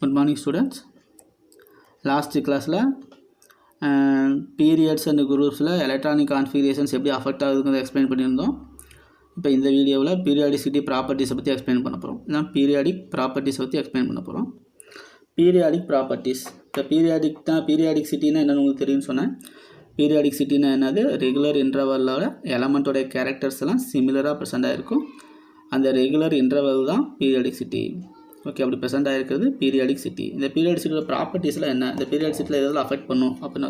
Good morning students. Last class periods and groups electronic configurations எப்படி affect ஆகுதுன்னு explain பண்ணியிருந்தோம். இப்போ இந்த வீடியோவில் பீரியாடிசிட்டி ப்ராப்பர்ட்டிஸை பற்றி எக்ஸ்பிளைன் பண்ண போகிறோம். இதான் பீரியாடிக் ப்ராப்பர்ட்டிஸை பற்றி எக்ஸ்பிளைன் பண்ண போகிறோம். Periodic properties. இப்போ பீரியாடிசிட்டின்னா என்னென்னு உங்களுக்கு தெரியும்னு சொன்னேன். பீரியாடிசிட்டின்னா என்னது, ரெகுலர் இன்டர்வலோட எலமெண்ட்டோடைய கேரக்டர்ஸ் எல்லாம் சிமிலராக ப்ரெசென்ட் ஆகிருக்கும். அந்த ரெகுலர் இன்டர்வல் தான் பீரியாடிசிட்டி. ஓகே, அப்படி ப்ரெசென்ட் ஆகிருக்கிறது பீரியாடிசிட்டி. இந்த பீரியாடிசிட்டியோட ப்ராப்பர்ட்டிஸ்லாம் என்ன, இந்த பீரியாடிசிட்டியில் எதில் அஃபெக்ட் பண்ணும் அப்படின்னா,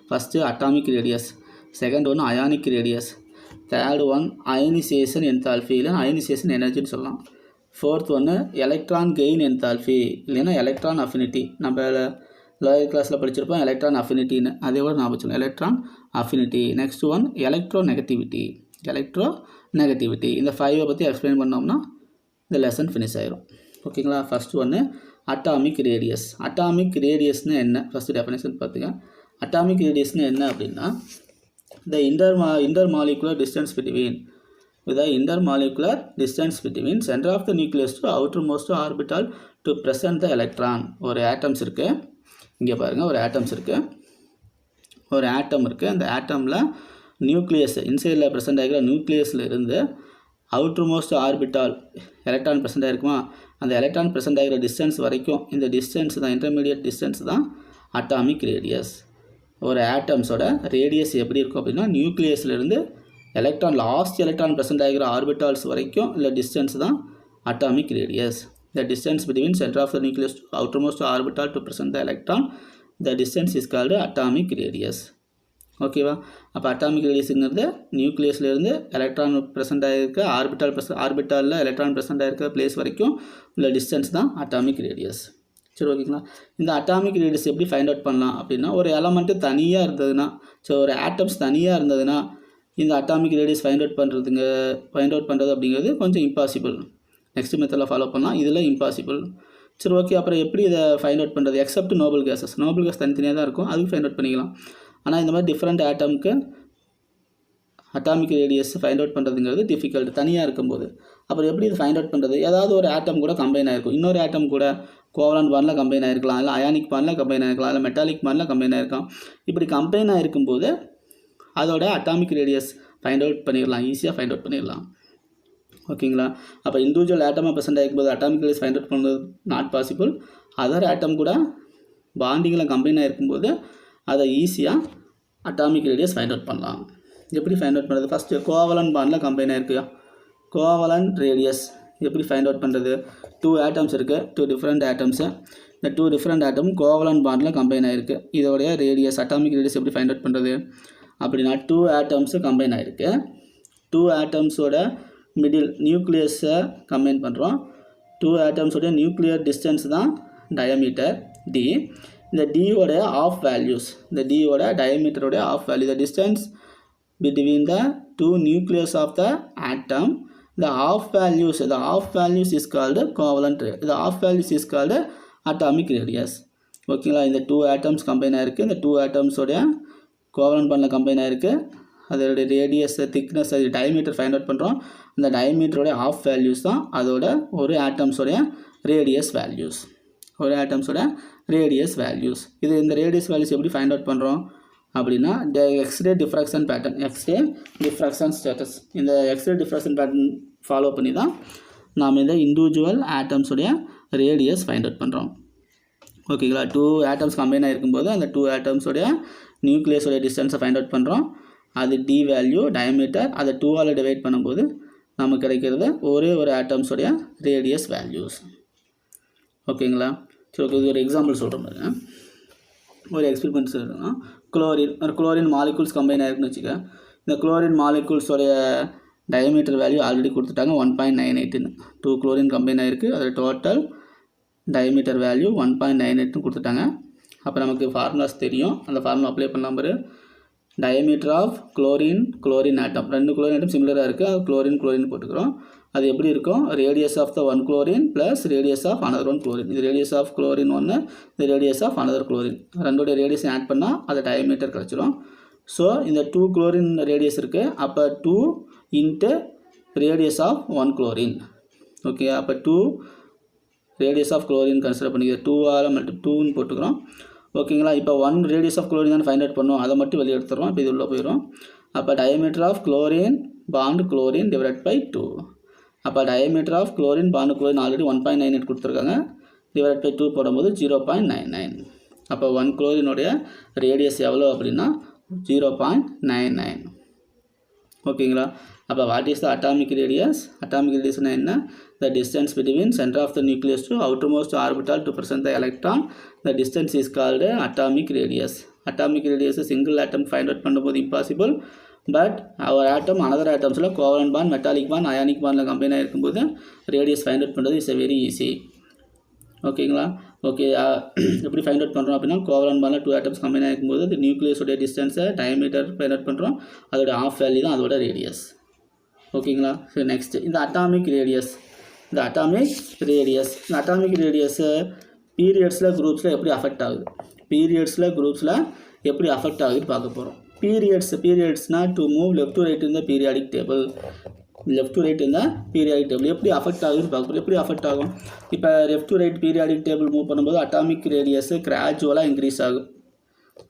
ஃபஸ்ட்டு அட்டாமிக் ரேடியஸ், செகண்ட் ஒன்று ionic radius, third one ionisation enthalpy இல்லைன்னா அயனைசேஷன் எனர்ஜின்னு சொல்லலாம். ஃபோர்த் ஒன்று எலக்ட்ரான் கெயின் என்தால்ஃபி இல்லைன்னா எலக்ட்ரான் அஃபினிட்டி. நம்ம லோயர் கிளாஸில் படிச்சிருப்போம் எலக்ட்ரான் அஃபினிட்டின்னு, அதே கூட நான் வச்சுக்கணும் electron affinity. Next one electro negativity. இந்த 5 பற்றி எக்ஸ்பிளைன் பண்ணோம்னா இந்த லெசன் ஃபினிஷ் ஆயிரும். ஓகேங்களா. ஃபஸ்ட்டு ஒன்று அட்டாமிக் ரேடியஸ். அட்டாமிக் ரேடியஸ்னு என்ன, ஃபஸ்ட்டு டெஃபினேஷன் பார்த்துங்க. அட்டாமிக் ரேடியஸ்னு என்ன அப்படின்னா, the intermolecular distance between center of the nucleus to outermost orbital to present the electron. ஒரு ஆட்டம்ஸ் இருக்குது, இங்கே பாருங்கள், ஒரு ஆட்டம்ஸ் இருக்குது, ஒரு ஆட்டம் இருக்குது. அந்த ஆட்டமில் நியூக்ளியஸ் இன்சைடில் ப்ரெசென்ட் ஆகிற நியூக்ளியஸில் இருந்து outer most orbital electron present ஆகிருக்குமா, அந்த எலக்ட்ரான் ப்ரெசென்ட் ஆகிற டிஸ்டன்ஸ் வரைக்கும், இந்த டிஸ்டன்ஸ் தான் இன்டர்மீடியட் டிஸ்டன்ஸ் தான் அட்டாமிக் ரேடியஸ். ஒரு ஆட்டம்ஸோட ரேடியஸ் எப்படி இருக்கும் அப்படின்னா, நியூக்ளியஸ்லேருந்து எலக்ட்ரான் லாஸ்ட் எலக்ட்ரான் ப்ரெசென்ட் ஆகிற ஆர்பிட்டால்ஸ் வரைக்கும் இல்லை டிஸ்டன்ஸ் தான் atomic radius. The distance between centre of the nucleus to outer most orbital to present the electron, the distance is called atomic radius. ஓகேவா. அப்போ அட்டாமிக் ரேடியஸுங்கிறது நியூக்ளியஸ்லேருந்து electron present ஆகிருக்க ஆர்பிட்டாலில் electron present ஆகிருக்க place வரைக்கும் உள்ள distance தான் atomic radius. சரி, ஓகேங்களா. இந்த அட்டாமிக் ரேடியஸ் எப்படி ஃபைண்ட் அவுட் பண்ணலாம் அப்படின்னா, ஒரு எலமெண்ட்டு தனியாக இருந்ததுன்னா, ஸோ ஒரு ஆட்டம்ஸ் தனியாக இருந்ததுன்னா இந்த அட்டாமிக் ரேடியஸ் ஃபைண்ட் அவுட் பண்ணுறது அப்படிங்கிறது கொஞ்சம் இம்பாசிபிள். நெக்ஸ்ட் மெத்தடில் ஃபாலோ பண்ணலாம், இதில் இம்பாசிபிள். சரி, ஓகே. அப்புறம் எப்படி இதை ஃபைண்ட் அவுட் பண்ணுறது, except noble gases. Noble gas தனித்தனியாக தான் இருக்கும், அதுக்கு ஃபைண்ட் அவுட் பண்ணிக்கலாம். ஆனால் இந்த மாதிரி டிஃப்ரெண்ட் ஆட்டமுக்கு அட்டாமிக் ரேடியஸ் ஃபைண்ட் அவுட் பண்ணுறதுங்கிறது டிஃபிகல்ட் தனியாக இருக்கும்போது. அப்புறம் எப்படி இது ஃபைண்ட் அவுட் பண்ணுறது, ஏதாவது ஒரு ஆட்டம் கூட கம்பைன் ஆகிருக்கும், இன்னொரு ஆட்டம் கூட கோவலன்ட் பாண்டில் கம்பைன் ஆகிருக்கலாம், இல்லை அயானிக் பாண்டில் கம்பைன் ஆகிருக்கலாம், இல்லை மெட்டாலிக் பாண்டில் கம்பைன் ஆகிருக்கலாம். இப்படி கம்பைன் ஆகிருக்கும்போது அதோட அட்டாமிக் ரேடியஸ் ஃபைண்ட் அவுட் பண்ணிடலாம், ஈஸியாக ஃபைண்ட் அவுட் பண்ணிடலாம். ஓகேங்களா. அப்போ இண்டிவிஜுவல் ஆட்டமாக ப்ரெசென்ட் ஆகிருக்கும்போது அட்டாமிக் ரேடியஸ் ஃபைண்ட் அவுட் பண்ணுறது நாட் பாசிபிள். அதர் ஆட்டம் கூட பாண்டிங்கில் கம்பைன் ஆகிருக்கும்போது அதை ஈஸியாக அட்டாமிக் ரேடியஸ் ஃபைண்ட் அவுட் பண்ணலாம். எப்படி ஃபைண்ட் அவுட் பண்ணுறது, ஃபஸ்ட்டு கோவலன்ட் பாண்டில் கம்பைன் ஆகிருக்கு, கோவலன்ட் ரேடியஸ் எப்படி ஃபைண்ட் அவுட் பண்ணுறது. 2 ஆட்டம்ஸ் இருக்குது, 2 டிஃப்ரெண்ட் ஆட்டம்ஸு. இந்த 2 டிஃப்ரெண்ட் ஆட்டம் கோவலன்ட் பாண்டில் கம்பைன் ஆகிருக்கு. இதோடைய ரேடியஸ் அட்டாமிக் ரேடியஸ் எப்படி ஃபைண்ட் அவுட் பண்ணுறது அப்படின்னா, 2 ஆட்டம்ஸு கம்பைன் ஆகிருக்கு, 2 ஆட்டம்ஸோட மிடில் நியூக்ளியஸை கம்பைன் பண்ணுறோம். 2 ஆட்டம்ஸோடைய நியூக்ளியர் டிஸ்டன்ஸ் தான் டயமீட்டர் டி. இந்த டியோட ஆஃப் வேல்யூஸ், இந்த டியோட டயமீட்டரோட half value, the distance between the 2 nucleus of the atom, the half values is called covalent, the half values is called atomic radius. ஓகேங்களா. இந்த 2 ஆட்டம்ஸ் கம்பைன் ஆகிருக்கு, இந்த 2 ஆட்டம்ஸோடைய கோவலன்ட் பாண்டில் கம்பைன் ஆகிருக்கு, அதோடைய ரேடியஸ் திக்னஸ் அது டயமீட்டர் ஃபைண்ட் அவுட் பண்ணுறோம். அந்த டயமீட்டரோடைய ஆஃப் வேல்யூஸ் தான் அதோட ஒரு ஆட்டம்ஸோடைய ரேடியஸ் வேல்யூஸ், இது இந்த ரேடியஸ் வேல்யூஸ் எப்படி ஃபைண்ட் அவுட் பண்ணுறோம் அப்படின்னா, X ray diffraction pattern, X ray diffraction status, இந்த எக்ஸ்ரே டிஃப்ராக்ஷன் பேட்டர்ன் ஃபாலோ பண்ணி தான் நாம் இந்த இண்டிவிஜுவல் ஆட்டம்ஸுடைய ரேடியஸ் ஃபைண்ட் அவுட் பண்ணுறோம். ஓகேங்களா. 2 ஆட்டம்ஸ் கம்பைன் ஆகிருக்கும்போது அந்த 2 ஆட்டம்ஸோடைய நியூக்ளியஸோடைய டிஸ்டன்ஸை ஃபைண்ட் அவுட் பண்ணுறோம். அது டி வேல்யூ டயமீட்டர், அதை 2ஆல் டிவைட் பண்ணும்போது நமக்கு கிடைக்கிறது ஒரே ஒரு ஆட்டம்ஸோடைய ரேடியஸ் வேல்யூஸ். ஓகேங்களா. சரி, ஓகே. இது ஒரு எக்ஸாம்பிள் சொல்கிறோம் பாருங்க. ஒரு எக்ஸ்பெரிமெண்ட் சொல்கிறோம்னா, குளோரின் மாலிகூல்ஸ் கம்பைன் ஆகிருக்குன்னு வச்சுக்க. இந்த குளோரின் மாலிகூல்ஸோடைய டயமீட்டர் வேல்யூ ஆல்ரெடி கொடுத்துட்டாங்க 1.98ன்னு. 2 குளோரின் கம்பைன் ஆகிருக்கு, அதோட டோட்டல் டயமீட்டர் வேல்யூ 1.98ன்னு கொடுத்துட்டாங்க. அப்போ நமக்கு ஃபார்முலாஸ் தெரியும், அந்த ஃபார்முலா அப்ளை பண்ணலாம் பாரு. Diameter of chlorine atom, 2 chlorine atom சிமிலராக இருக்குது, அது குளோரின் போட்டுக்கிறோம். அது எப்படி இருக்கும், radius of the 1 chlorine plus radius of another 1 chlorine. இது ரேடியஸ் ஆஃப் குளோரின் 1, இது ரேடியஸ் ஆஃப் another குளோரின். ரெண்டோடைய ரேடியஸ் ஆட் பண்ணால் அது டயமீட்டர் கிடச்சிரும். ஸோ இந்த 2 குளோரின் ரேடியஸ் இருக்குது, அப்போ 2 into radius of 1 chlorine. Okay, அப்போ 2 ரேடியஸ் ஆஃப் குளோரின் கன்சிடர் பண்ணிக்கிறோம். 2ஆல் மட்டும் 2ன்னு போட்டுக்கிறோம். ஓகேங்களா. இப்போ 1 ரேடியஸ் ஆஃப் குளோரின் தான் ஃபைண்ட் அவுட் பண்ணோம், அதை மட்டும் வெளியே எடுத்துடுறோம். இப்போ இது உள்ளே போயிடும். அப்போ diameter of chlorine bond chlorine divide by 2. அப்போ diameter of chlorine bond chlorine already 1.98 கொடுத்துருக்காங்க, டிவைட் பை 2 போடும்போது 0.99. அப்போ 1 குளோரினுடைய ரேடியஸ் எவ்வளோ அப்படின்னா 0.99. ஓகேங்களா. அப்போ what is the atomic radius? Atomic ரேடியஸ்னால் என்ன? The distance between centre of the nucleus to outermost orbital to present the electron. The distance is called atomic radius. Atomic radius single atom find out பண்ணும்போது impossible, but our atom another atomsல covalent bond, metallic bond, ionic bondல combine ஆகிருக்கும்போது radius find out பண்ணுறது is very easy. ஓகேங்களா. Okay, எப்படி find out பண்ணுறோம் அப்படின்னா covalent பாண்டில் 2 ஆட்டம்ஸ் கம்பைன் ஆகிருக்கும்போது இந்த நியூக்ளியஸோடைய டிஸ்டன்ஸை டயமீட்டர் ஃபைண்ட் அவுட் பண்ணுறோம், அதோட ஆஃப் வேல்யூ தான் அதோட ரேடியஸ். ஓகேங்களா. ஸோ நெக்ஸ்ட் இந்த அட்டாமிக் ரேடியஸ். இந்த அட்டாமிக் ரேடியஸை பீரியட்ஸில் குரூப்ஸில் எப்படி அஃபெக்ட் ஆகுது, எப்படி அஃபெக்ட் ஆகுதுன்னு பார்க்க போகிறோம். பீரியட்ஸ்னால் to move left to right in the periodic table. எப்படி அஃபெக்ட் ஆகுதுன்னு பார்க்குறோம். எப்படி அஃபெக்ட் ஆகும்? இப்போ left to right periodic table move பண்ணும்போது அட்டாமிக் ரேடியஸ் கிராஜுவலாக இன்க்ரீஸ் ஆகும்.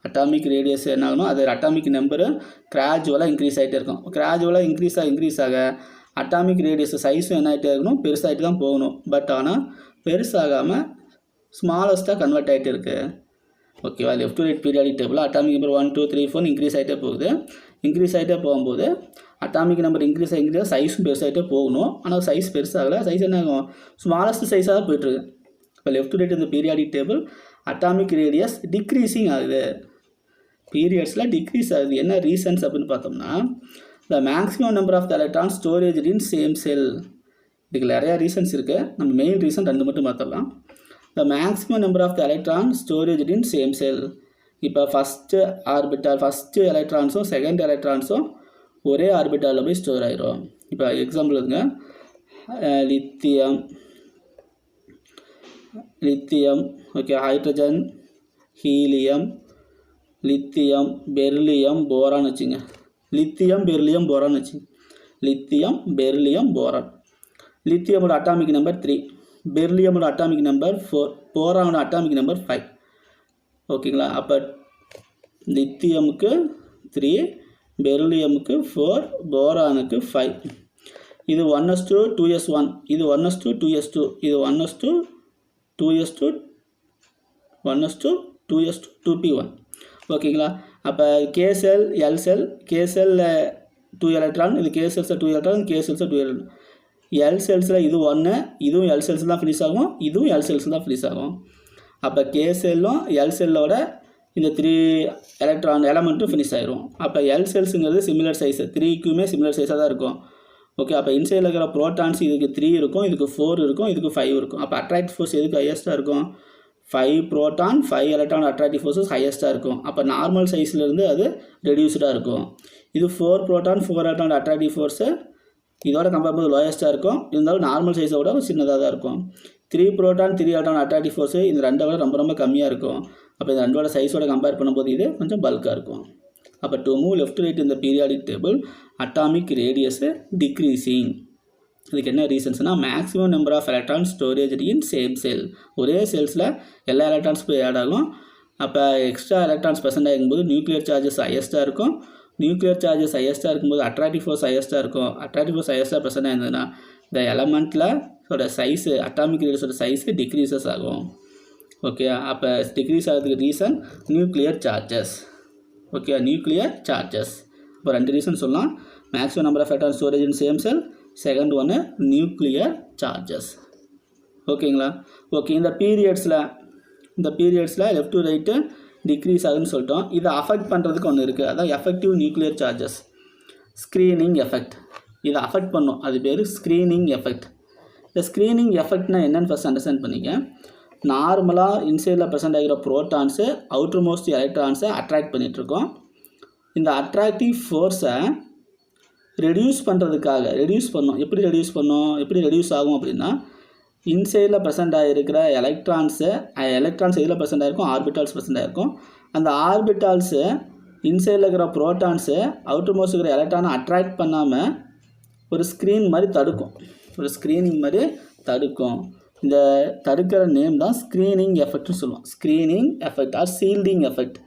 அட்டாமிக் ரேடியஸ் என்ன ஆகணும், அது அட்டாமிக் நம்பரு கிராஜுவலாக இன்க்ரீஸ் ஆகிட்டே இருக்கும். கிராஜுவலாக இன்க்ரீஸ் ஆக அட்டாமிக் ரேடியஸ் சைஸும் என்ன ஆகிட்டே இருக்கணும், பெருசாகிட்டு தான் போகணும். பட் ஆனால் பெருசாகாமல் ஸ்மாலஸ்ட்டாக கன்வெர்ட் ஆகிட்டு இருக்குது. ஓகேவா. Left to right periodic table atomic number 1 2 3 4 increase ஆகிட்டே போகுது. இன்க்ரீஸ் ஆகிட்டே போகும்போது அட்டாமிக் நம்பர் இன்க்ரீஸ் சைஸும் பெருசாகிட்டே போகணும். ஆனால் சைஸ் பெருசாகலை, சைஸ் என்ன ஆகும், ஸ்மாலஸ்ட் சைஸாக தான் போய்ட்டுருக்கு. இப்போ லெஃப்ட் டு ரைட் இந்த periodic table atomic radius decreasing ஆகுது, பீரியட்ஸில் டிக்ரீஸ் ஆகுது. என்ன ரீசன்ஸ் அப்படின்னு பார்த்தோம்னா, the maximum number of the electron storage in same shell. இதுக்கு நிறையா ரீசன்ஸ் இருக்குது, நம்ம மெயின் ரீசன் 2 மட்டும் பார்த்துடலாம். The maximum number of the electron storage in same shell. இப்போ ஃபஸ்ட்டு எலக்ட்ரான்ஸும் செகண்ட் எலக்ட்ரான்ஸும் ஒரே ஆர்பிட்டாலில் போய் ஸ்டோர் ஆகிரும். இப்போ எக்ஸாம்பிள் இருக்குங்க, lithium okay, hydrogen, helium, lithium, beryllium, boron வச்சுங்க. Lithium beryllium boron. லித்தியமோட அட்டாமிக் நம்பர் 3, பெர்லியமோட அட்டாமிக் நம்பர் 4, போரானோட அட்டாமிக் நம்பர் 5. ஓகேங்களா. அப்போ லித்தியமுக்கு 3, பெர்லியமுக்கு 4, போரானுக்கு 5. இது 1:2s1, இது 1:2s2, இது 1:2s2p1. ஓகேங்களா. அப்போ K shell, L shell, K செல்லில் 2 எலக்ட்ரான், இது கே செல்ஸில் 2 எலக்ட்ரான், கே செல்ஸில் 2 எலக்ட்ரான். எல் செல்ஸில் இது 1, இதுவும் எல் செல்ஸ் தான் ஃபினிஷ் ஆகும், இதுவும் எல் செல்ஸ் தான் ஃபினிஷ் ஆகும். அப்போ கே செல்லும் எல் செல்லோட இந்த 3 எலமெண்ட்டும் ஃபினிஷ் ஆகிரும். அப்போ எல் செல்ஸுங்கிறது சிமிலர் சைஸு, 3க்குமே சிமிலர் சைஸாக தான் இருக்கும். ஓகே. அப்போ இன்சைடில் இருக்கிற ப்ரோட்டான்ஸ் இதுக்கு 3 இருக்கும், இதுக்கு 4 இருக்கும், இதுக்கு 5 இருக்கும். அப்போ அட்ராக்டிவ் ஃபோர்ஸ் எதுக்கு ஹையஸ்ட்டாக இருக்கும்? 5 ப்ரோட்டான் 5 எலக்ட்ரான் அட்ராக்டிவ் ஃபோர்ஸஸ் ஹையஸ்ட்டாக இருக்கும். அப்போ நார்மல் சைஸ்லேருந்து அது ரெடியூஸ்டாக இருக்கும். இது 4 ப்ரோட்டான் 4 எலக்ட்ரான் அட்ராக்டிவ் ஃபோர்ஸு இதோட கம்பேர் பண்ணும்போது லோயஸ்ட்டாக இருக்கும், இருந்தாலும் நார்மல் சைஸை விட சின்னதாக தான் இருக்கும். 3 ப்ரோட்டான் 3 எலக்ட்ரான் அட்ராக்டிவ் ஃபோர்ஸு இந்த 2 விட ரொம்ப கம்மியாக இருக்கும். அப்போ இந்த 2ஓட சைஸோட கம்பேர் பண்ணும்போது இது கொஞ்சம் பல்காக இருக்கும். அப்போ டு மூவ் லெஃப்ட் ரைட் இந்த periodic table atomic radius decreasing. இதுக்கு என்ன ரீசன்ஸ்னால் maximum number of electron storage in same shell. ஒரே செல்ஸில் எல்லா எலக்ட்ரான்ஸ் போய் ஆட் ஆகும். அப்போ எக்ஸ்ட்ரா எலக்ட்ரான்ஸ் ப்ரெசென்ட் ஆகும்போது நியூக்ளியர் சார்ஜஸ் ஹையஸ்ட்டாக இருக்கும். நியூக்ளியர் சார்ஜஸ் ஹையஸ்ட்டாக இருக்கும்போது அட்ராக்டிவ் ஃபோர்ஸ் ஹையஸ்ட்டாக இருக்கும். அட்ராக்டிவ் ஃபோர்ஸ் ஹையஸ்ட்டாக ப்ரெசென்ட் ஆயிருந்ததுன்னா இந்த எலமெண்ட்டில் சைஸு அட்டாமிக் ரேடியஸோட சைஸு டிக்ரீசஸ் ஆகும். ஓகே. அப்போ டிக்ரீஸ் ஆகிறதுக்கு reason nuclear charges. Okay, nuclear charges. இப்போ 2 ரீசன் சொல்லலாம், maximum number of electron storage in same shell, second ஒன்று நியூக்ளியர் சார்ஜஸ். ஓகேங்களா. ஓகே. இந்த பீரியட்ஸில் லெஃப்ட் டு ரைட்டு டிக்ரீஸ் ஆகுதுன்னு சொல்லிட்டோம். இதை அஃபெக்ட் பண்ணுறதுக்கு ஒன்று இருக்குது, அதான் effective nuclear charges, screening effect. இதை அஃபெக்ட் பண்ணும், அது பேர் ஸ்க்ரீனிங் எஃபெக்ட். இந்த ஸ்க்ரீனிங் எஃபெக்ட்னா என்னென்னு ஃபஸ்ட் அண்டர்ஸ்டாண்ட் பண்ணிக்க. நார்மலாக இன்சைடில் ப்ரெசென்ட் ஆகிற ப்ரோட்டான்ஸு அவுட்டர் மோஸ்ட் எலக்ட்ரான்ஸை அட்ராக்ட் பண்ணிகிட்ருக்கோம். இந்த அட்ராக்டிவ் ஃபோர்ஸை ரெடியூஸ் பண்ணுறதுக்காக எப்படி ரெடியூஸ் ஆகும் அப்படின்னா, இன்சைடில் ப்ரெசென்ட் ஆகிருக்கிற எலக்ட்ரான்ஸ் இதில் ப்ரெசென்ட் ஆகிருக்கும், ஆர்பிட்டால்ஸ் ப்ரெசென்ட் ஆகிருக்கும். அந்த ஆர்பிட்டால்ஸு இன்சைடில் இருக்கிற ப்ரோட்டான்ஸு அவுட்டர் மோஸ்ட் இருக்கிற எலக்ட்ரானை அட்ராக்ட் பண்ணாமல் ஒரு ஸ்க்ரீனிங் மாதிரி தடுக்கும். இந்த தடுக்கிற நேம் தான் ஸ்க்ரீனிங் எஃபெக்ட்னு சொல்லுவோம். Screening effect or shielding effect.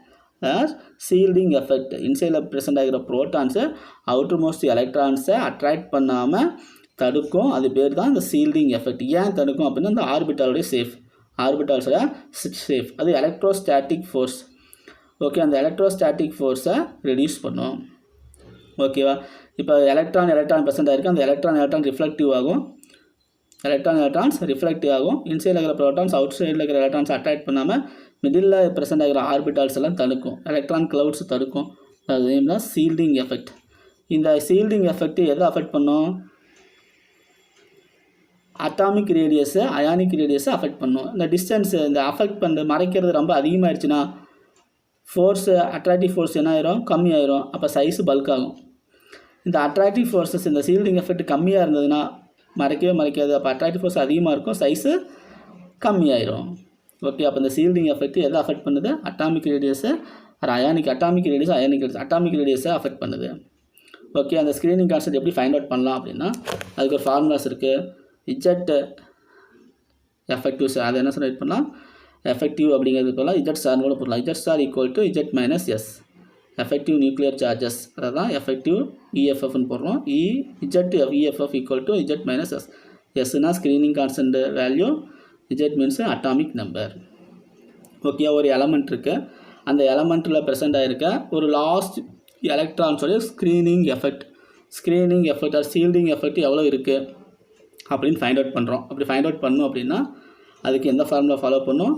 Shielding effect இன்சைடில் ப்ரெசென்ட் ஆகிற ப்ரோட்டான்ஸை அவுட்டர் மோஸ்ட் எலக்ட்ரான்ஸை அட்ராக்ட் பண்ணாமல் தடுக்கும். அது பேர் தான் இந்த சீல்டிங் எஃபெக்ட். ஏன் தடுக்கும் அப்படின்னா அந்த ஆர்பிட்டாலுடைய ஆர்பிட்டால்ஸோட சேஃப். அது எலக்ட்ரோஸ்டாட்டிக் ஃபோர்ஸ். ஓகே, அந்த எலக்ட்ரோஸ்டாட்டிக் ஃபோர்ஸை ரெடியூஸ் பண்ணும். ஓகேவா? இப்போ எலக்ட்ரான் ப்ரெசென்ட் ஆகிருக்கு. அந்த எலக்ட்ரான் ரிஃப்ளெக்டிவ் ஆகும். எலக்ட்ரான்ஸ் ரிஃப்ளெக்டிவ் ஆகும். இன்சைடில் இருக்கிற ப்ரோட்டான்ஸ் அவுட் சைடில் இருக்கிற எலக்ட்ரான்ஸ் அட்ராக்ட் பண்ணாமல் மிடில் ப்ரெசென்ட் ஆகிற ஆர்பிட்டால்ஸ் எல்லாம் தடுக்கும். எலக்ட்ரான் க்ளவுட்ஸ் தடுக்கும். அது நேம் தான் சீல்டிங் எஃபெக்ட். இந்த சீல்டிங் எஃபெக்ட் எதை அஃபெக்ட் பண்ணும்? அட்டாமிக் ரேடியஸை அயானிக் ரேடியஸை அஃபெக்ட் பண்ணும். இந்த டிஸ்டன்ஸ் இந்த அஃபெக்ட் பண்ணுறது மறைக்கிறது ரொம்ப அதிகமாகிடுச்சுன்னா ஃபோர்ஸு அட்ராக்டிவ் ஃபோர்ஸ் என்ன ஆயிரும்? கம்மியாயிரும். அப்போ சைஸு பல்க் ஆகும். இந்த அட்ராக்டிவ் ஃபோர்ஸஸ் இந்த சீல்டிங் எஃபெக்ட் கம்மியாக இருந்ததுன்னா மறைக்காது. அப்போ அட்ராக்டிவ் ஃபோர்ஸ் அதிகமாக இருக்கும், சைஸு கம்மியாயிரும். ஓகே, அப்போ இந்த சீல்டிங் எஃபெக்ட் எதை அஃபெக்ட் பண்ணுது? அட்டாமிக் ரேடியஸை அட்டாமிக் ரேடியஸை அஃபெக்ட் பண்ணுது. ஓகே, அந்த ஸ்க்ரீனிங் கான்செப்ட் எப்படி ஃபைண்ட் அவுட் பண்ணலாம் அப்படின்னா அதுக்கு ஒரு ஃபார்முலாஸ் இருக்குது. இஜெட் எஃபெக்டிவ்ஸ் அதை என்ன சொல்ல பண்ணலாம்? எஃபெக்டிவ் அப்படிங்கிறது போல் இஜெட் ஸ்டார் கூட போடலாம். Z star equal to Z minus S. Effective nuclear charges அதான் எஃபெக்டிவ் இஎஃப்எஃப்னு போடுறோம். Z E F F equal to Z minus S. எஸ்னா screening constant value, Z means atomic number. Okay, ஒரு எலமெண்ட் இருக்குது. அந்த எலமெண்ட்டில் ப்ரெசென்ட் ஆகிருக்க ஒரு லாஸ்ட் எலக்ட்ரான்ஸோடைய screening effect or shielding effect எவ்வளோ இருக்குது அப்படின்னு ஃபைண்ட் அவுட் பண்ணுறோம். அப்படி ஃபைண்ட் அவுட் பண்ணோம் அப்படின்னா அதுக்கு எந்த ஃபார்முலா ஃபாலோ பண்ணோம்?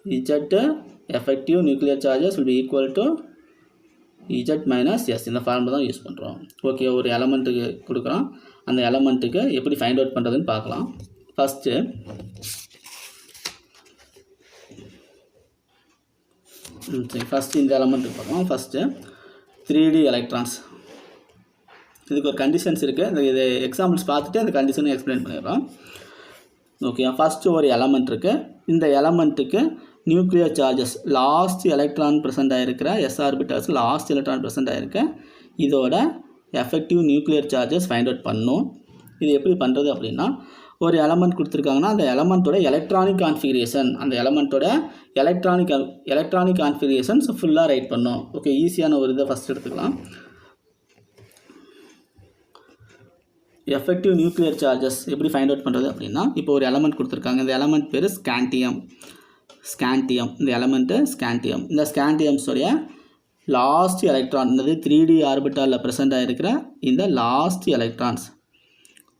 Z effective nuclear charges will be equal to Z minus S. இந்த ஃபார்முலா தான் யூஸ் பண்ணுறோம். ஓகே, ஒரு எலமெண்ட்டுக்கு கொடுக்குறோம். அந்த எலமெண்ட்டுக்கு எப்படி ஃபைண்ட் அவுட் பண்ணுறதுன்னு பார்க்கலாம். ஃபஸ்ட்டு இந்த எலமெண்ட்டுக்கு பார்க்கலாம். First 3D electrons. இதுக்கு ஒரு கண்டிஷன்ஸ் இருக்குது. இது எக்ஸாம்பிள்ஸ் பார்த்துட்டு அந்த கண்டிஷனை எக்ஸ்பிளைன் பண்ணிடுறோம். ஓகே, ஃபஸ்ட்டு ஒரு எலமெண்ட் இருக்குது. இந்த எலமெண்ட்டுக்கு nuclear charges last electron present ஆகிருக்கிற S orbitals last electron present ஆகிருக்க இதோட effective nuclear charges find out பண்ணணும். இது எப்படி பண்ணுறது அப்படின்னா ஒரு எலமெண்ட் கொடுத்துருக்காங்கன்னா அந்த எலமெண்ட்டோட எலக்ட்ரானிக் கான்ஃபிகரேஷன் எலக்ட்ரானிக் கான்ஃபிகரேஷன்ஸ் ஃபுல்லாக ரைட் பண்ணோம். ஓகே, ஈஸியான ஒரு இதை ஃபஸ்ட் எடுத்துக்கலாம். Effective nuclear charges find find out பண்ணுறது அப்படின்னா இப்போ ஒரு எலமெண்ட் கொடுத்துருக்காங்க. இந்த எலமெண்ட் பேர் ஸ்காண்டியம். இந்த எலமெண்ட்டு ஸ்காண்டியம். இந்த ஸ்காண்டியம்ஸோடைய லாஸ்ட் எலக்ட்ரான் இந்த 3D ஆர்பிட்டாலில் ப்ரெசென்ட் ஆகிருக்கிற இந்த லாஸ்ட் எலக்ட்ரான்ஸ்.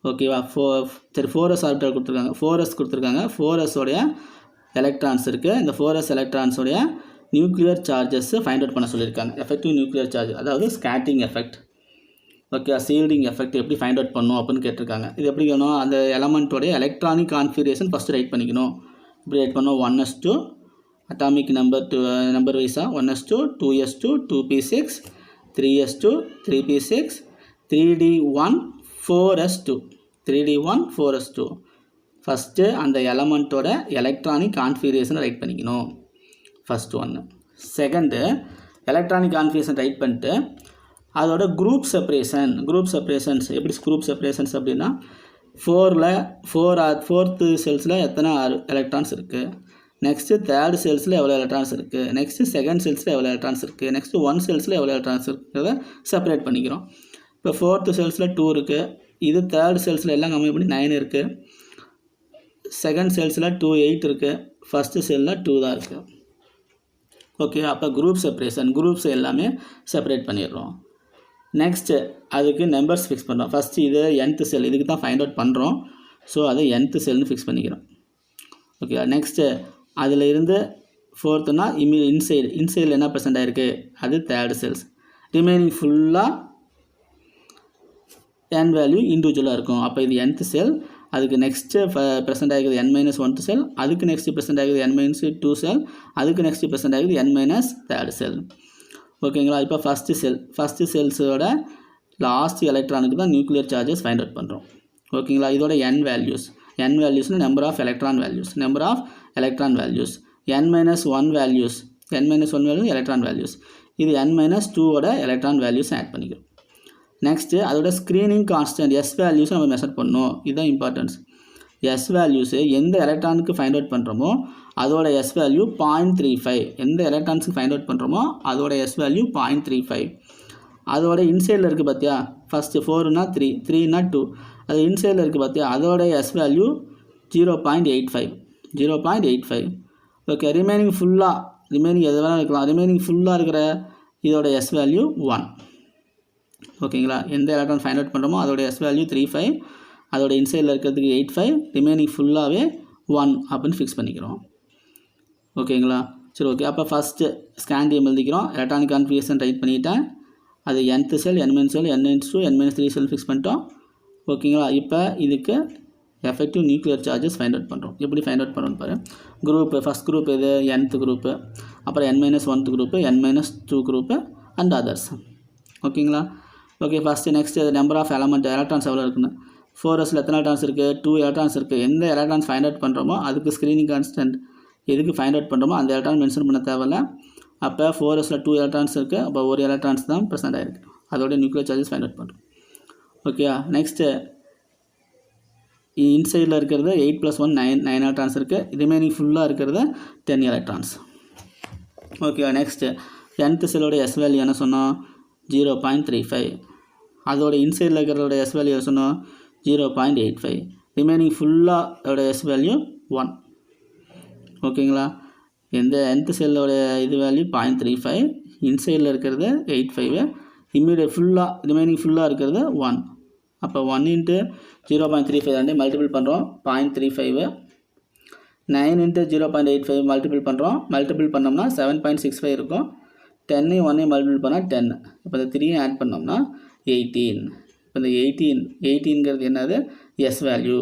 ஓகேவா? 4s ஆர்பிட்டால் கொடுத்துருக்காங்க. 4s எலக்ட்ரான்ஸ் இருக்குது. இந்த 4s எலக்ட்ரான்ஸோடைய நியூக்ளியர் சார்ஜஸ் ஃபைண்ட் அவுட் பண்ண சொல்லியிருக்காங்க. எஃபெக்டிவ் நியூக்ளியர் சார்ஜ் அதாவது skating effect. Okay, shielding effect எப்படி ஃபைண்ட் அவுட் பண்ணணும் அப்படின்னு கேட்டிருக்காங்க. இது எப்படி வேணும்? அந்த எலமெண்ட்டோடைய எலக்ட்ரானிக் கான்ஃபிகரேஷன் ஃபஸ்ட்டு ரைட் பண்ணிக்கணும். இப்படி ரைட் பண்ணோம். 1s2 அட்டாமிக் நம்பர் வைஸாக 1s2 2s2 2p6 3s2 3p6 3d1 4s2 first அந்த எலமெண்ட்டோட எலக்ட்ரானிக் கான்ஃபிகரேஷனை ரைட் பண்ணிக்கணும். ஃபஸ்ட்டு ஒன்று. செகண்டு எலக்ட்ரானிக் கான்ஃபிகரேஷன் ரைட் பண்ணிட்டு அதோட குரூப் செப்பரேஷன்ஸ் எப்படி குரூப் செப்பரேஷன்ஸ் அப்படின்னா 4th செல்ஸில் எத்தனை எலக்ட்ரான்ஸ் இருக்குது, நெக்ஸ்ட்டு 3rd செல்ஸில் எவ்வளோ எலக்ட்ரான்ஸ் இருக்குது, நெக்ஸ்ட்டு 2nd செல்ஸில் எவ்வளோ எலக்ட்ரான்ஸ் இருக்குது, நெக்ஸ்ட்டு 1 செல்ஸில் எவ்வளோ எலக்ட்ரான்ஸ் இருக்கிறத செப்பரேட் பண்ணிக்கிறோம். இப்போ 4th செல்ஸில் 2 இருக்குது. இது 3rd செல்ஸில் எல்லாம் கம்மி பண்ணி 9 இருக்குது. 2nd செல்ஸில் 2 8 இருக்குது. ஃபஸ்ட்டு செல்லில் 2 தான் இருக்குது. ஓகே, அப்போ குரூப்ஸ் எல்லாமே செப்பரேட் பண்ணிடுறோம். நெக்ஸ்ட்டு அதுக்கு நம்பர்ஸ் ஃபிக்ஸ் பண்ணுறோம். ஃபஸ்ட்டு இது nth செல், இதுக்கு தான் ஃபைண்ட் அவுட் பண்ணுறோம். ஸோ அதை nth செல்னு ஃபிக்ஸ் பண்ணிக்கிறோம். ஓகே, நெக்ஸ்ட்டு அதில் இருந்து 4th இன்சைடில் என்ன ப்ரெசென்ட் ஆகிருக்கு, அது 3rd செல்ஸ். ரிமைனிங் ஃபுல்லாக n வேல்யூ இண்டிவிஜுவலாக இருக்கும். அப்போ இது nth செல். அதுக்கு நெக்ஸ்ட்டு ப்ரெசென்ட் ஆகிருக்குது n-1th செல். அதுக்கு நெக்ஸ்ட்டு ப்ரெசென்ட் ஆகிருக்குது n-2 செல். அதுக்கு நெக்ஸ்ட்டு ப்ரெசென்ட் ஆகிருக்குது n-3rd செல். ஓகேங்களா? இப்போ ஃபஸ்ட்டு செல்ஸோட லாஸ்ட் எலக்ட்ரானுக்கு தான் நியூக்ளியர் சார்ஜஸ் ஃபைண்ட் அவுட் பண்ணுறோம். ஓகேங்களா? இதோட n வேல்யூஸ்னால் number of electron values, n-1 values electron values. இது n-2 எலக்ட்ரான் வேல்யூஸ் ஆட் பண்ணிக்கிறோம். நெக்ஸ்ட்டு அதோட ஸ்க்ரீனிங் கான்ஸ்டன்ட் S வேல்யூஸ் நம்ம மெஷர் பண்ணணும். இதுதான் இம்பார்ட்டன்ஸ். எஸ் வேல்யூஸு எந்த எலக்ட்ரானுக்கு ஃபைண்ட் அவுட் பண்ணுறோமோ அதோட எஸ் வேல்யூ 0.35. எந்த எலக்ட்ரான்ஸுக்கு ஃபைண்ட் அவுட் பண்ணுறோமோ அதோட எஸ் வேல்யூ 0.35. அதோட இன்சைடில் இருக்குது பார்த்தியா, ஃபஸ்ட்டு 4னா 3, 3னா 2, அது இன்சைடில் இருக்குது பார்த்தியா, அதோட எஸ் வேல்யூ 0.85. ஓகே, ரிமைனிங் எது வேணால் இருக்கலாம். ரிமைனிங் ஃபுல்லாக இருக்கிற இதோட எஸ் வேல்யூ 1. ஓகேங்களா, எந்த எலக்ட்ரான் ஃபைண்ட் அவுட் பண்ணுறோமோ அதோட எஸ் வேல்யூ 35, அதோட இன்சைடில் இருக்கிறதுக்கு 85, ரிமைனிங் ஃபுல்லாகவே 1 அப்படின்னு ஃபிக்ஸ் பண்ணிக்கிறோம். ஓகேங்களா, சரி ஓகே. அப்போ ஃபஸ்ட்டு ஸ்காண்டியம் எழுதிக்கிறோம். எலக்ட்ரானிக் கான்ஃபிகரேஷன் ரைட் பண்ணிட்டேன். அது nth shell, n- shell, n-2, n-3 shell fix பண்ணிட்டோம். ஓகேங்களா, இப்போ இதுக்கு effective nuclear charges find out பண்ணுறோம். எப்படி ஃபைண்ட் அவுட் பண்ணுறோம் பாரு. குரூப்பு, ஃபஸ்ட் குரூப் இது nth குரூப்பு, அப்புறம் n-1 group, n-2 group and others. ஓகேங்களா, okay. First next number of electrons எவ்வளோ இருக்குன்னு. 4sல எத்தனை எலக்ட்ரான்ஸ் இருக்குது? 2 எலக்ட்ரான்ஸ் இருக்குது. எந்த எலக்ட்ரான்ஸ் ஃபைண்ட் அவுட் பண்ணுறோமோ அதுக்கு ஸ்க்ரீனிங் கான்ஸ்டன்ட் எதுக்கு ஃபைண்ட் அவுட் பண்ணுறோமோ அந்த எலக்ட்ரான் மென்ஷன் பண்ண தேவையில்ல. அப்போ 4sல 2 எலக்ட்ரான்ஸ் இருக்குது, அப்போ ஒரு எலக்ட்ரான்ஸ் தான் ப்ரெசென்ட் ஆகிருக்கு. அதோட நியூக்ளியர் சார்ஜஸ் ஃபைண்ட் அவுட் பண்ணுறோம். ஓகே, நெக்ஸ்ட்டு இன்சைடில் இருக்கிறது 8 + 1 9 எலக்ட்ரான்ஸ் இருக்குது. ரிமைனிங் ஃபுல்லாக இருக்கிறது 10 எலக்ட்ரான்ஸ். ஓகே, நெக்ஸ்ட்டு nth செல்லோட எஸ் வேல்யூ என்ன சொன்னோம்? 0.35. அதோட இன்சைடில் இருக்கிறதோட எஸ் வேல்யூ சொன்னோம் 0.85. ரிமைனிங் ஃபுல்லாக எஸ் வேல்யூ 1. ஓகேங்களா, எந்த nth செல்லோட இது வேல்யூ 0.35, இன்சைடில் இருக்கிறது 85, ரிமைனிங் ஃபுல்லாக இருக்கிறது 1. அப்போ 1 × 0.35 ரெண்டு மல்டிபிள் பண்ணுறோம், 0.35. 9 × 0.85 மல்டிபிள் பண்ணுறோம், மல்டிபிள் பண்ணோம்னா 7.65 இருக்கும். 10 1 மல்டிபிள் பண்ணால் 10. இப்போ இந்த 3 ஆட் பண்ணோம்னா 18. இப்போ இந்த 18ங்கிறது என்னது? S value.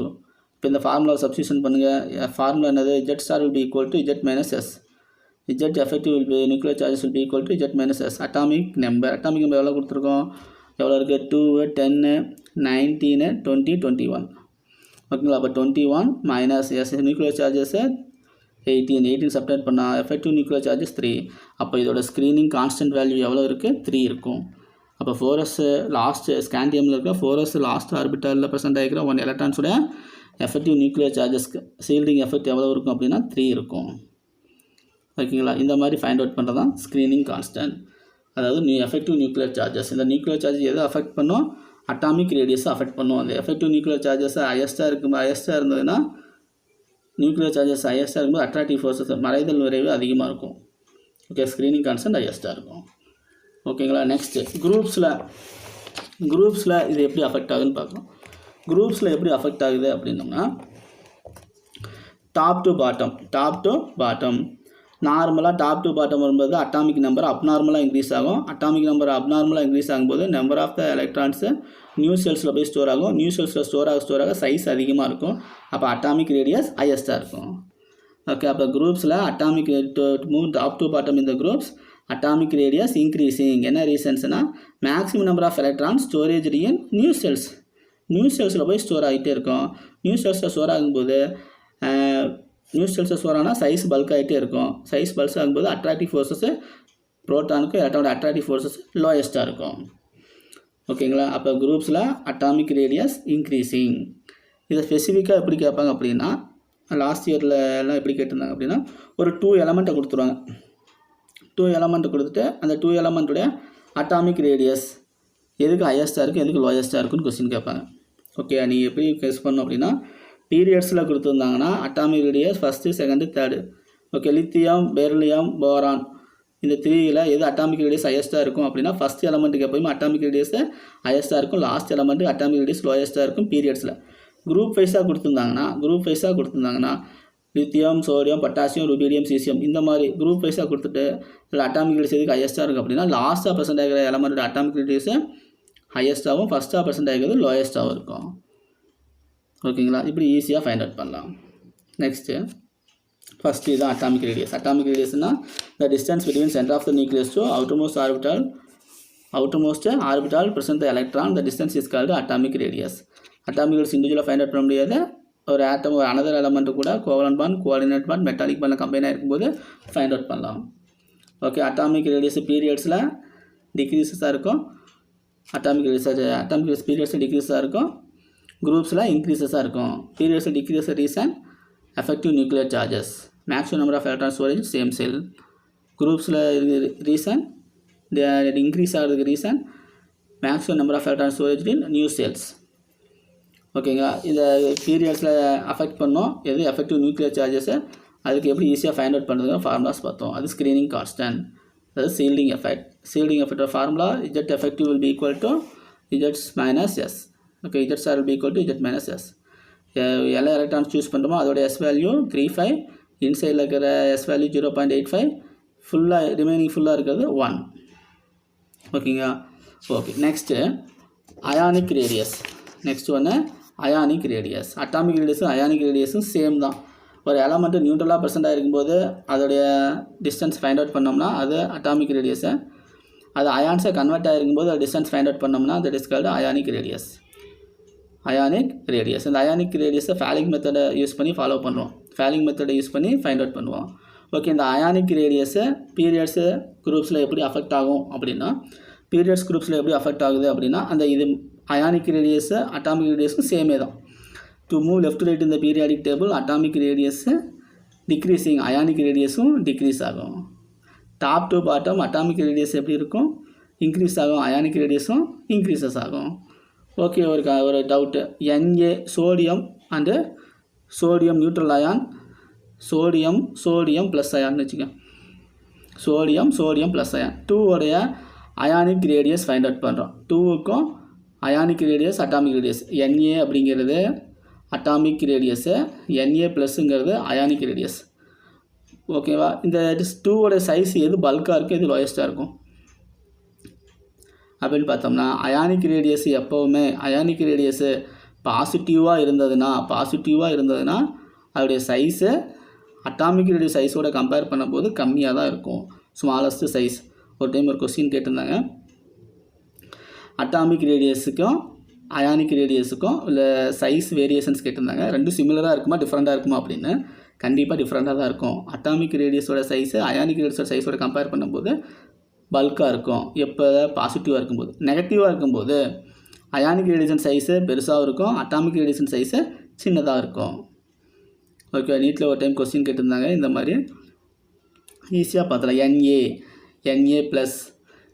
இப்போ இந்த ஃபார்முலாவை சப்ஸ்டியூஷன் பண்ணுங்கள். ஃபார்முலா என்னது? Z star will be equal to Z minus S. Z effective will be nuclear charges will be equal to Z minus S. Atomic number எவ்வளோ கொடுத்துருக்கோம்? எவ்வளோ இருக்குது? 2, 10, 19, 20, 21. ஓகேங்களா, அப்போ 21 minus S nuclear charges 18 subtract பண்ணால் effective nuclear charges 3. அப்போ இதோட screening constant value எவ்வளோ இருக்குது? 3 இருக்கும். அப்போ 4s லாஸ்ட் ஸ்காண்டியமில் இருக்க 4s லாஸ்ட் ஆர்பிட்டலில் ப்ரெசென்ட் ஆகிக்கிற 1 எலக்ட்ரான்ஸோட எஃபெக்டிவ் நியூக்ளியர் சார்ஜஸ்க்கு ஷீல்டிங் எஃபெக்ட் எவ்வளோ இருக்கும் அப்படின்னா 3 இருக்கும். ஓகேங்களா, இந்த மாதிரி ஃபைண்ட் அவுட் பண்ணுறது தான் ஸ்க்ரீனிங் கான்ஸ்டன்ட், அதாவது எஃபெக்டிவ் நியூக்ளியர் சார்ஜஸ். இந்த நியூக்ளியர் சார்ஜ் எதை அஃபெக்ட் பண்ணும்? அட்டாமிக் ரேடியஸை அஃபெக்ட் பண்ணும். அந்த எஃபெக்டிவ் நியூக்ளியர் சார்ஜஸ் ஹையஸ்ட்டாக இருந்ததுன்னா நியூக்ளியர் சார்ஜஸ் ஹையஸ்ட்டாக இருக்கும்போது அட்ராக்டிவ் ஃபோர்ஸஸ் மறைதல் விரைவு அதிகமாக இருக்கும். ஓகே, ஸ்க்ரீனிங் கான்ஸ்டன்ட் ஹையஸ்ட்டாக இருக்கும். ஓகேங்களா, நெக்ஸ்ட்டு குரூப்ஸில் இது எப்படி அஃபெக்ட் ஆகுதுன்னு பார்க்கலாம். குரூப்ஸில் எப்படி அஃபெக்ட் ஆகுது அப்படின்னோம்னா டாப் டு பாட்டம் நார்மலாக டாப் டு பாட்டம் வரும்போது அட்டாமிக் நம்பர் அப்நார்மலாக இன்க்ரீஸ் ஆகும். அட்டாமிக் நம்பர் அப்நார்மலாக இன்க்ரீஸ் ஆகும்போது number of the electrons new செல்ஸில் போய் ஸ்டோர் ஆகும். நியூ செல்ஸில் ஸ்டோர் ஆக சைஸ் அதிகமாக இருக்கும். அப்போ அட்டாமிக் ரேடியஸ் ஹையஸ்ட்டாக இருக்கும். ஓகே, அப்போ குரூப்ஸில் atomic move top to bottom இந்த குரூப்ஸ் அட்டாமிக் ரேடியஸ் இன்க்ரீஸிங். என்ன ரீசன்ஸ்னால் maximum number of electrons storage in new செல்ஸில் போய் ஸ்டோர் ஆகிட்டே இருக்கும். நியூ செல்ஸில் ஸ்டோர் ஆகும்போது நியூ செல்ஸில் ஸ்டோர் ஆனால் சைஸ் பல்க் ஆகிட்டே இருக்கும். சைஸ் பல்க் ஆகும்போது அட்ராக்டிவ் ஃபோர்ஸஸ் ப்ரோட்டானுக்கு எலக்ட்ரானோட அட்ராக்டிவ் ஃபோர்ஸஸ் லோயஸ்ட்டாக இருக்கும். ஓகேங்களா, அப்போ குரூப்ஸில் அட்டாமிக் ரேடியஸ் இன்க்ரீஸிங். இதை ஸ்பெசிஃபிக்காக எப்படி கேட்பாங்க அப்படின்னா லாஸ்ட் இயரில் எல்லாம் எப்படி கேட்டிருந்தாங்க அப்படின்னா ஒரு 2 எலமெண்ட்டை கொடுத்துருவாங்க. 2 எலமெண்ட்டை கொடுத்துட்டு அந்த 2 எலமெண்ட்டுடைய அட்டாமிக் ரேடியஸ் எதுக்கு ஹையஸ்ட்டாக இருக்குது எதுக்கு லோயஸ்ட்டாக இருக்குன்னு கொஸ்டின் கேட்பாங்க. ஓகே, நீங்கள் எப்படி கெஸ் பண்ணணும் அப்படின்னா பீரியட்ஸில் கொடுத்துருந்தாங்கன்னா atomic radius first, second, third. Okay, lithium, beryllium, boron இந்த 3ல் எது அட்டாமிக் ரேடியஸ் ஹையஸ்ட்டாக இருக்கும் அப்படின்னா ஃபஸ்ட் எலமெண்ட்டுக்கு எப்போயுமே அட்டாமிக் ரேடியஸ் ஹையஸ்ட்டாக இருக்கும். லாஸ்ட் எலமெண்ட்டுக்கு அட்டாமிக் ரேடியஸ் லோயஸ்ட்டாக இருக்கும் பீரியட்ஸில். குரூப் வைஸாக கொடுத்துருந்தாங்கன்னா lithium, sodium, potassium, rubidium, caesium இந்த மாதிரி குரூப் வைஸாக கொடுத்துட்டு இதில் அட்டாமிக் ரேடியஸ் எதுக்கு ஹையஸ்ட்டாக இருக்குது அப்படின்னா லாஸ்ட்டாக ப்ரெசென்ட் ஆகிற எலமெண்ட்டோட அட்டாமிக் ரேடியஸ் ஹையஸ்ட்டாகவும் ஃபஸ்ட்டாக ப்ரெசென்ட் ஆகிறது லோயஸ்ட்டாகவும் இருக்கும். ஓகேங்களா, இப்படி ஈஸியாக ஃபைண்ட் அவுட் பண்ணலாம். நெக்ஸ்ட்டு ஃபஸ்ட்டு இதுதான் அட்டாமிக் ரேடியஸ். அட்டாமிக் ரேடியஸ்னால் the distance between centre of the nucleus to outermost orbital present the electron. the distance is called atomic radius. Atomic radius இண்டிவிஜுவலாக ஃபைண்ட் அவுட் பண்ண முடியாது. ஒரு ஆட்டம் ஒரு another element கூட covalent bond, coordinate bond, metallic பாண்டில் combine ஆகிருக்கும்போது find out பண்ணலாம். Okay, atomic radius பீரியட்ஸில் டிக்ரீஸஸாக இருக்கும். அட்டாமிக் ரேடியஸ் பீரியட்ஸில் டிக்ரீஸாக இருக்கும். குரூப்ஸில் இன்க்ரீசஸாக இருக்கும். பீரியட்ஸில் decrease reason effective nuclear charges. Maximum number of electron storage same shell. குரூப்ஸில் ரீசன் இன்க்ரீஸ் ஆகிறதுக்கு reason maximum number of electron storage in new shells. ஓகேங்களா. இந்த பீரியட்ஸில் அஃபெக்ட் பண்ணோம் எது எஃபெக்டிவ் நியூக்ளியர் சார்ஜஸை அதுக்கு எப்படி ஈஸியாக ஃபைண்ட் அவுட் பண்ணுறதுக்கு ஃபார்முலாஸ் பார்த்தோம். அது ஸ்க்ரீனிங் கான்ஸ்டன்ட், அதாவது ஷீல்டிங் எஃபெக்ட். ஷீல்டிங் எஃபெக்டோட formula Z effective will be equal to Z minus S. Okay, Z star will be equal to Z minus S. எல்லா எலக்ட்ரான்ஸ் சூஸ் பண்ணுறோமோ அதோட S வேல்யூ 3.5, இன்சைடில் இருக்கிற S value 0.85, ஃபுல்லாக remaining ஃபுல்லாக இருக்கிறது 1. ஓகேங்களா. Okay, next ionic radius. Next ஒன்று ionic radius. Atomic ரேடியஸும் அயானிக் ரேடியஸும் சேம் தான். ஒரு எலமெண்ட்டு நியூட்ரலாக ப்ரெசென்ட் ஆகிருக்கும்போது அதோடைய டிஸ்டன்ஸ் ஃபைண்ட் அவுட் பண்ணோம்னா அது அட்டாமிக் ரேடியஸை, அது அயான்ஸை கன்வெர்ட் ஆகிருக்கும்போது அது டிஸ்டன்ஸ் ஃபைண்ட் அவுட் பண்ணோம்னா that is called ionic radius. Ionic radius. இந்த அயானிக் ரேடியஸை ஃபேலிங் மெத்தடை யூஸ் பண்ணி ஃபாலோ பண்ணுவோம். ஃபேலிங் மெத்தடை யூஸ் பண்ணி ஃபைண்ட் அவுட் பண்ணுவோம். ஓகே, இந்த அயானிக் ரேடியஸை பீரியட்ஸு குரூப்ஸில் எப்படி அஃபெக்ட் ஆகும் அப்படின்னா, பீரியட்ஸ் குரூப்ஸில் எப்படி அஃபெக்ட் ஆகுது அப்படின்னா, அந்த இது அயானிக் ரேடியஸு அட்டாமிக் ரேடியஸும் சேமே தான். To move left to right in the periodic table, atomic radius decreasing, ionic radiusum decrease ஆகும். Top to bottom atomic radius எப்படி இருக்கும், increase ஆகும், ionic radiusum increases ஆகும். ஓகே, ஒரு doubt. Na sodium and sodium neutral ion, sodium plus ion வச்சுக்க, sodium plus ion 2 உடைய ionic radius find out பண்ணுறோம். 2க்கும் ionic radius atomic radius Na அப்படிங்கிறது அட்டாமிக் ரேடியஸு, Na ப்ளஸ்ஸுங்கிறது அயானிக் ரேடியஸ். ஓகேவா. இந்த 2வோட சைஸ் எது பல்காக இருக்குது, எது லோயஸ்ட்டாக இருக்கும் அப்படின்னு பார்த்தோம்னா, அயானிக் ரேடியஸ் எப்போவுமே அயானிக் ரேடியஸு பாசிட்டிவாக இருந்ததுன்னா அதோடைய சைஸு அட்டாமிக் ரேடியஸ் சைஸோட கம்பேர் பண்ணும்போது கம்மியாக தான் இருக்கும், ஸ்மாலஸ்ட்டு சைஸ். ஒரு டைம் ஒரு கொஸ்டின் கேட்டிருந்தாங்க, அட்டாமிக் ரேடியஸுக்கும் அயானிக் ரேடியஸுக்கும் இல்லை சைஸ் வேரியேஷன்ஸ் கேட்டிருந்தாங்க. ரெண்டும் சிமிலராக இருக்குமா டிஃப்ரெண்ட்டாக இருக்குமா அப்படின்னு. கண்டிப்பாக டிஃப்ரெண்ட்டாக தான் இருக்கும். அட்டாமிக் ரேடியஸோட சைஸு அயானிக் ரேடியஸோட சைஸோட கம்பேர் பண்ணும்போது பல்காக இருக்கும். எப்போ பாசிட்டிவாக இருக்கும்போது. நெகட்டிவாக இருக்கும்போது அயானிக் ரேடியேஷன் சைஸு பெருசாக இருக்கும், அட்டாமிக் ரேடியேஷன் சைஸு சின்னதாக இருக்கும். ஓகே, நீட்டில் ஒரு டைம் கொஸ்டின் கேட்டிருந்தாங்க இந்த மாதிரி, ஈஸியாக பார்த்தலாம். Na ப்ளஸ்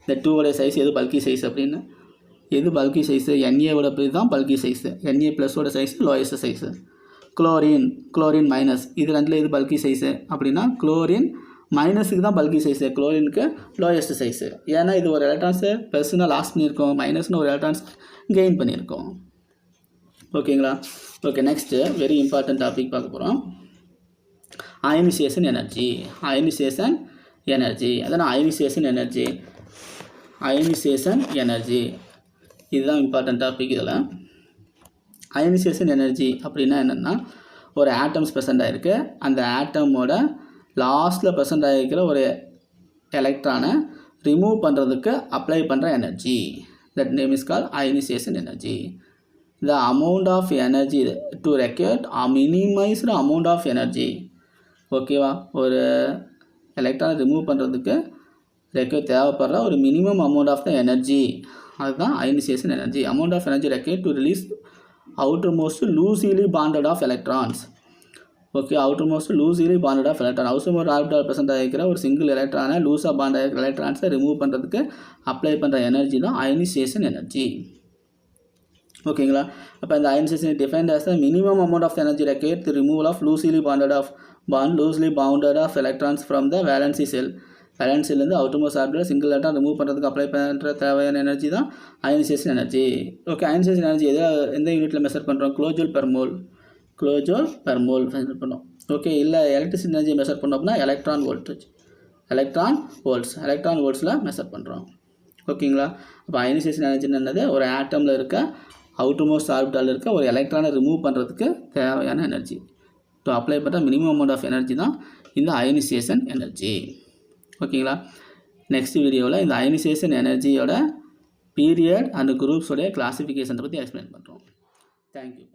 இந்த 2வோடைய சைஸ் எது பல்கி சைஸ் அப்படின்னு. எது பல்கி சைஸு, NAவோட தான் பல்கி சைஸு, Na ப்ளஸோட size lowest size. Chlorine minus, இது ரெண்டில் எது பல்கி சைஸு அப்படின்னா குளோரின் மைனஸுக்கு தான் பல்கி சைஸு, குளோரினுக்கு லோயஸ்ட் சைஸு. ஏன்னா இது ஒரு எலக்ட்ரான்ஸு ப்ளஸ்னால் லாஸ் பண்ணியிருக்கோம், மைனஸ்னு ஒரு எலக்ட்ரான்ஸ் கெயின் பண்ணியிருக்கோம். ஓகேங்களா. Okay, next very important topic பார்க்க போகிறோம், அயனைசேஷன் எனர்ஜி. அதான் அயனைசேஷன் எனர்ஜி இதுதான் இம்பார்ட்டன்ட் டாபிக். இதில் அயனைசேஷன் எனர்ஜி அப்படின்னா என்னென்னா, ஒரு ஆட்டம்ஸ் ப்ரெசென்ட் ஆகிருக்கு, அந்த ஆட்டமோட லாஸ்ட்டில் ப்ரெசென்ட் ஆகிருக்கிற ஒரு எலக்ட்ரானை ரிமூவ் பண்ணுறதுக்கு அப்ளை பண்ணுற energy, that name is call ionisation energy. The amount of energy to required minimised amount of energy. ஓகேவா. ஒரு எலக்ட்ரானை ரிமூவ் பண்ணுறதுக்கு தேவைப்படுற ஒரு minimum amount of the energy, அதுதான் ionisation energy. Amount of energy required to release outermost loosely bonded of electrons. Okay, outermost loosely bonded of electron. Outermost orbital present ஆகிருக்கிற ஒரு single எலக்ட்ரானை லூஸாக பாண்ட் ஆகிருக்கிற எலக்ட்ரான்ஸை ரிமூவ் பண்ணுறதுக்கு அப்ளை பண்ணுற energy தான் அயனைசேஷன் எனர்ஜி. ஓகேங்களா. அப்போ இந்த ionisation defined as the minimum amount of energy required the removal of loosely bonded of electrons from the valency shell. வேலன்சிலேருந்து outermost orbital single electron remove பண்ணுறதுக்கு அப்ளை பண்ணுற தேவையான எனர்ஜி தான் ionisation energy. Okay, ionisation energy எந்த யூனிட்டில் measure பண்ணுறோம், kilojoule per mole measure பண்ணோம். Okay, இல்லை எலக்ட்ரிசிட்டி எனர்ஜி மெஷர் பண்ணோம்னா எலக்ட்ரான் வோல்ட்ஸில் மெஷர் பண்ணுறோம். ஓகேங்களா. அப்போ அயனைசேஷன் எனர்ஜின்னு என்னது, ஒரு ஆட்டமில் இருக்க அவுட்டர்மோஸ்ட் ஆர்பிட்டால் இருக்க ஒரு எலக்ட்ரானை ரிமூவ் பண்ணுறதுக்கு தேவையான எனர்ஜி. டு அப்ளை பண்ணுற மினிமம் அமௌண்ட் ஆஃப் எனர்ஜி தான் இந்த அயனைசேஷன் எனர்ஜி. ஓகேங்களா. நெக்ஸ்ட் வீடியோவில் இந்த அயனைசேஷன் எனர்ஜியோட பீரியட் அண்ட் குரூப்ஸோடைய கிளாசிஃபிகேஷனை பற்றி எக்ஸ்பிளைன் பண்ணுறோம். தேங்க்யூ.